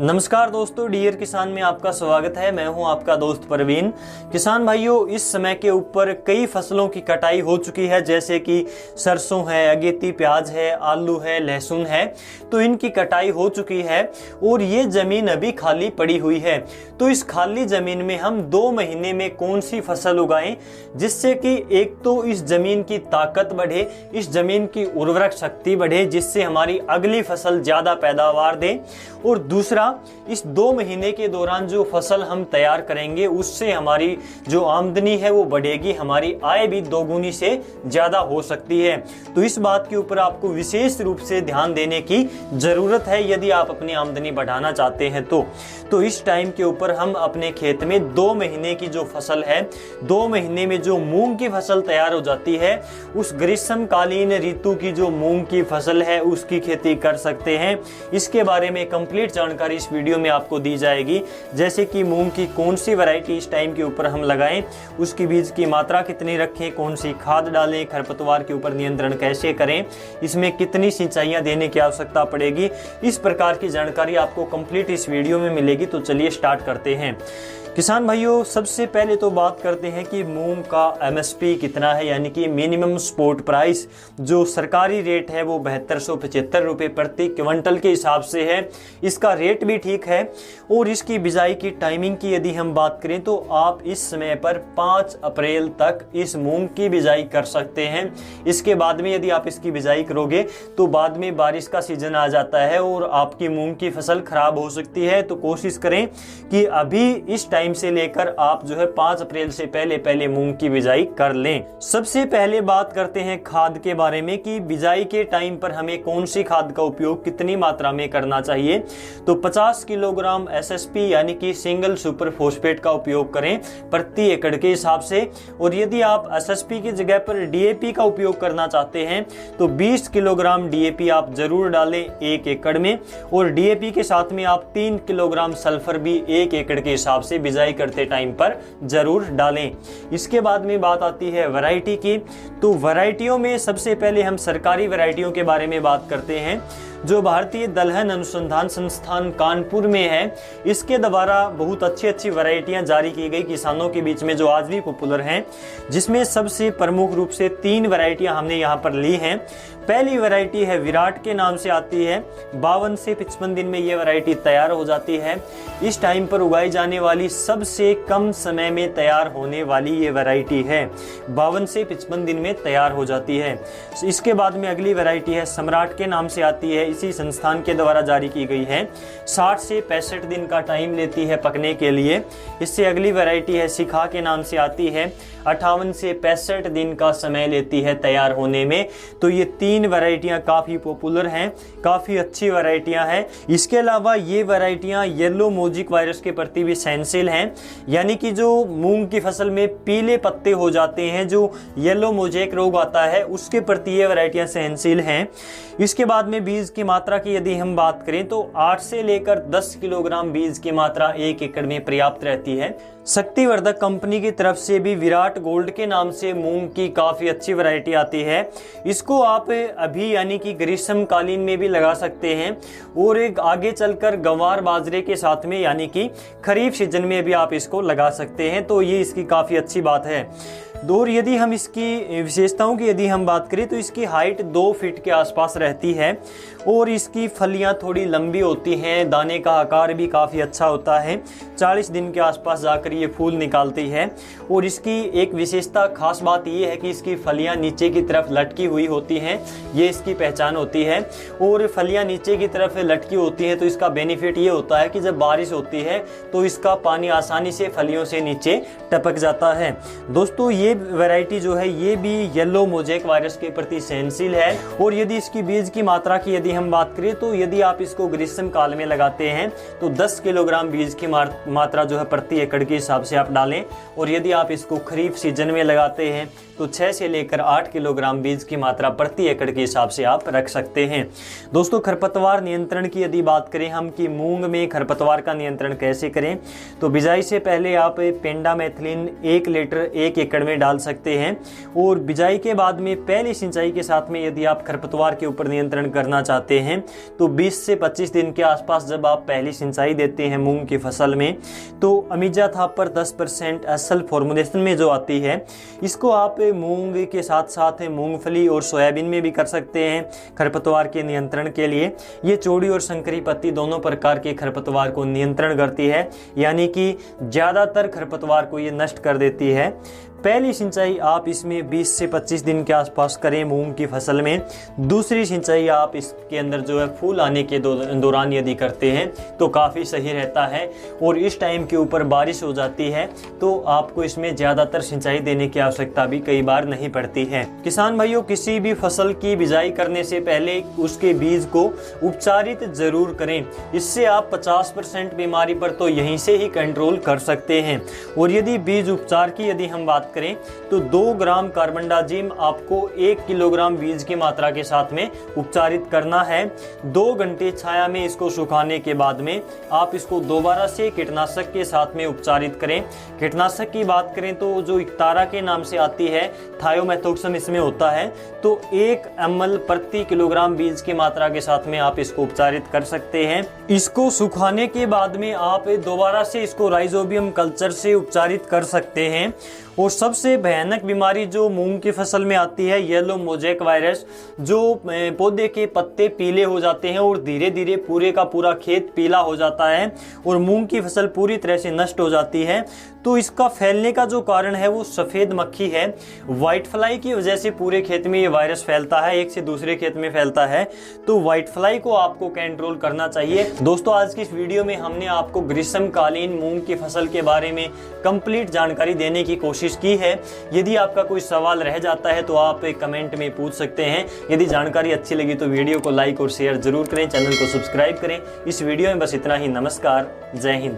नमस्कार दोस्तों, डियर किसान में आपका स्वागत है। मैं हूं आपका दोस्त परवीन। किसान भाइयों, इस समय के ऊपर कई फसलों की कटाई हो चुकी है, जैसे कि सरसों है, अगेती प्याज है, आलू है, लहसुन है। तो इनकी कटाई हो चुकी है और ये जमीन अभी खाली पड़ी हुई है। तो इस खाली जमीन में हम 2 महीने में कौन सी फसल उगाएं जिससे कि एक तो इस जमीन की ताकत बढ़े, इस जमीन की उर्वरक शक्ति बढ़े, जिससे हमारी अगली फसल ज्यादा पैदावार दे, और दूसरा इस 2 महीने के दौरान जो फसल हम तैयार करेंगे उससे हमारी जो आमदनी है वो बढ़ेगी, हमारी आय भी दोगुनी से ज्यादा हो सकती है। तो इस बात के ऊपर आपको विशेष रूप से ध्यान देने की जरूरत है यदि आप अपनी आमदनी बढ़ाना चाहते हैं। तो इस टाइम के ऊपर हम अपने खेत में 2 महीने की जो फसल है, 2 महीने में जो मूंग की फसल तैयार हो जाती है, उस ग्रीष्मकालीन ऋतु की जो मूंग की फसल है उसकी खेती कर सकते हैं। इसके बारे में कंप्लीट जानकारी इस वीडियो में आपको दी जाएगी, जैसे कि मूंग की कौन सी वैरायटी इस टाइम के ऊपर हम लगाएं, उसकी बीज की मात्रा कितनी रखें, कौन सी खाद डालें, खरपतवार के ऊपर नियंत्रण कैसे करें, इसमें कितनी सिंचाइयां देने की आवश्यकता पड़ेगी। इस प्रकार की जानकारी आपको कंप्लीट इस वीडियो में मिलेगी। तो चलिए स्टार्ट करते हैं। किसान भाइयों, सबसे पहले तो बात करते हैं कि मूंग का एमएसपी कितना है, यानी कि मिनिमम सपोर्ट प्राइस। जो सरकारी रेट है वो 7275 रुपये प्रति क्विंटल के हिसाब से है। इसका रेट भी ठीक है। और इसकी बिजाई की टाइमिंग की यदि हम बात करें तो आप इस समय पर 5 अप्रैल तक इस मूंग की बिजाई कर सकते हैं। इसके बाद में यदि आप इसकी बिजाई करोगे तो बाद में बारिश का सीजन आ जाता है और आपकी मूंग की फसल खराब हो सकती है। तो कोशिश करें कि अभी इस टाइम से लेकर आप जो है 5 अप्रैल से पहले मूंग की बिजाई कर लें। सबसे पहले बात करते हैं खाद के बारे में कि बिजाई के टाइम पर हमें कौन सी खाद का उपयोग कितनी मात्रा में करना चाहिए। तो 50 किलोग्राम एसएसपी यानी कि सिंगल सुपर फॉस्फेट का उपयोग करें प्रति एकड़ के हिसाब से। और यदि आप एसएसपी की जगह पर डीएपी का उपयोग करना चाहते हैं तो 20 किलोग्राम डीएपी आप जरूर डालें 1 एकड़ में। और डीएपी के साथ में आप 3 किलोग्राम सल्फर भी 1 एकड़ के हिसाब से बिजाई करते टाइम पर जरूर डालें। इसके बाद में बात आती है वैरायटी की। तो वैरायटियों में सबसे पहले हम सरकारी वैरायटियों के बारे में बात करते हैं। जो भारतीय दलहन अनुसंधान संस्थान कानपुर में है, इसके द्वारा बहुत अच्छी वैरायटियां जारी की गई किसानों के बीच में, जो आज भी पॉपुलर हैं, जिसमें सबसे प्रमुख रूप से 3 वैरायटियां हमने यहां पर ली हैं। पहली वैरायटी है विराट के नाम से आती है। 52 से 55 दिन में ये वैरायटी तैयार हो जाती है। इस टाइम पर उगाई जाने वाली सबसे कम समय में तैयार होने वाली ये वैरायटी है। 52 से 55 दिन में तैयार हो जाती है। इसके बाद में अगली वैरायटी है सम्राट के नाम से आती है, इसी संस्थान के द्वारा जारी की गई है। 60 से 65 दिन का टाइम लेती है पकने के लिए। इससे अगली वैरायटी है शिखा के नाम से आती है, 58 से 65 दिन का समय लेती है तैयार होने में। तो ये 3 वैरायटियां काफी पॉपुलर हैं, काफी अच्छी वैरायटियां हैं। इसके अलावा ये वैरायटियां येलो मोजिक वायरस के प्रति भी सहनशील हैं, यानी कि जो मूंग की फसल में पीले पत्ते हो जाते हैं, जो येलो मोजेक रोग आता है, उसके प्रति ये वैरायटियां सहनशील हैं। इसके बाद में बीज की मात्रा की यदि हम बात करें तो 8 से लेकर 10 किलोग्राम बीज की मात्रा 1 एकड़ में पर्याप्त रहती है। शक्तिवर्धक कंपनी की तरफ से भी विराट गोल्ड के नाम से मूंग की काफी अच्छी वैरायटी आती है। इसको आप अभी यानी कि ग्रीष्मकालीन में भी लगा सकते हैं और एक आगे चलकर गंवार बाजरे के साथ में यानी कि खरीफ सीजन में भी आप इसको लगा सकते हैं। तो ये इसकी काफी अच्छी बात है। और यदि हम इसकी विशेषताओं की यदि हम बात करें तो इसकी हाइट 2 फीट के आसपास रहती है और इसकी फलियां थोड़ी लंबी होती हैं। दाने का आकार भी काफ़ी अच्छा होता है। 40 दिन के आसपास जाकर ये फूल निकालती है। और इसकी एक विशेषता खास बात ये है कि इसकी फलियां नीचे की तरफ लटकी हुई होती हैं, ये इसकी पहचान होती है। और फलियां नीचे की तरफ लटकी होती हैं तो इसका बेनिफिट ये होता है कि जब बारिश होती है तो इसका पानी आसानी से फलियों से नीचे टपक जाता है। दोस्तों, ये वैरायटी जो है ये भी येलो मोजेक वायरस के प्रति सहनशील है। और यदि इसकी बीज की मात्रा की यदि हम बात करें तो यदि आप इसको ग्रीष्म काल में लगाते हैं तो 10 किलोग्राम बीज की मात्रा जो है प्रति एकड़ के हिसाब से आप डालें। और यदि आप इसको खरीफ सीजन में लगाते हैं तो 6 से लेकर 8 किलोग्राम बीज की मात्रा प्रति एकड़ के हिसाब से आप रख सकते हैं। दोस्तों, खरपतवार नियंत्रण की यदि बात करें हम कि मूंग में खरपतवार का नियंत्रण कैसे करें, तो बिजाई से पहले आप पेंडामेथिलिन 1 लीटर 1 एकड़ में डाल सकते हैं। और बिजाई के बाद में पहली सिंचाई के साथ में यदि आप खरपतवार के ऊपर नियंत्रण करना चाहते हैं तो 20 से 25 दिन के आसपास जब आप पहली सिंचाई देते हैं मूंग की फसल में, तो अमीजा थापर 10% एसएल फॉर्मुलेशन में जो आती है, इसको आप मूंग के साथ साथ मूंगफली और सोयाबीन में भी कर सकते हैं खरपतवार के नियंत्रण के लिए। ये चौड़ी और संकरी पत्ती दोनों प्रकार के खरपतवार को नियंत्रण करती है, यानी कि ज़्यादातर खरपतवार को ये नष्ट कर देती है। पहली सिंचाई आप इसमें 20 से 25 दिन के आसपास करें मूंग की फसल में। दूसरी सिंचाई आप इसके अंदर जो है फूल आने के दौरान यदि करते हैं तो काफ़ी सही रहता है। और इस टाइम के ऊपर बारिश हो जाती है तो आपको इसमें ज़्यादातर सिंचाई देने की आवश्यकता भी कई बार नहीं पड़ती है। किसान भाइयों, किसी भी फसल की बिजाई करने से पहले उसके बीज को उपचारित जरूर करें। इससे आप 50% बीमारी पर तो यहीं से ही कंट्रोल कर सकते हैं। और यदि बीज उपचार की यदि हम बात करें तो 2 ग्राम कार्बनडाजिम आपको 1 किलोग्राम बीज की मात्रा के साथ में उपचारित करना है। 2 घंटे छाया में इसको सुखाने के बाद में आप इसको दोबारा से कीटनाशक के साथ में उपचारित करें। कीटनाशक की बात करें तो जो इक्तारा के नाम से आती है, थायोमेथोक्सम इसमें होता है, तो 1 ml प्रति किलोग्राम बीज की मात्रा के साथ में आप इसको उपचारित कर सकते हैं। इसको सुखाने के बाद में आप दोबारा से इसको राइजोबियम कल्चर से उपचारित कर सकते हैं। और सबसे भयानक बीमारी जो मूंग की फसल में आती है, येलो मोज़ेक वायरस, जो पौधे के पत्ते पीले हो जाते हैं और धीरे धीरे पूरे का पूरा खेत पीला हो जाता है और मूंग की फसल पूरी तरह से नष्ट हो जाती है। तो इसका फैलने का जो कारण है वो सफ़ेद मक्खी है। व्हाइट फ्लाई की वजह से पूरे खेत में ये वायरस फैलता है, एक से दूसरे खेत में फैलता है। तो व्हाइट फ्लाई को आपको कंट्रोल करना चाहिए। दोस्तों, आज की इस वीडियो में हमने आपको ग्रीष्मकालीन मूंग की फसल के बारे में कंप्लीट जानकारी देने की कोशिश की है। यदि आपका कोई सवाल रह जाता है तो आप कमेंट में पूछ सकते हैं। यदि जानकारी अच्छी लगी तो वीडियो को लाइक और शेयर जरूर करें, चैनल को सब्सक्राइब करें। इस वीडियो में बस इतना ही। नमस्कार, जय हिंद।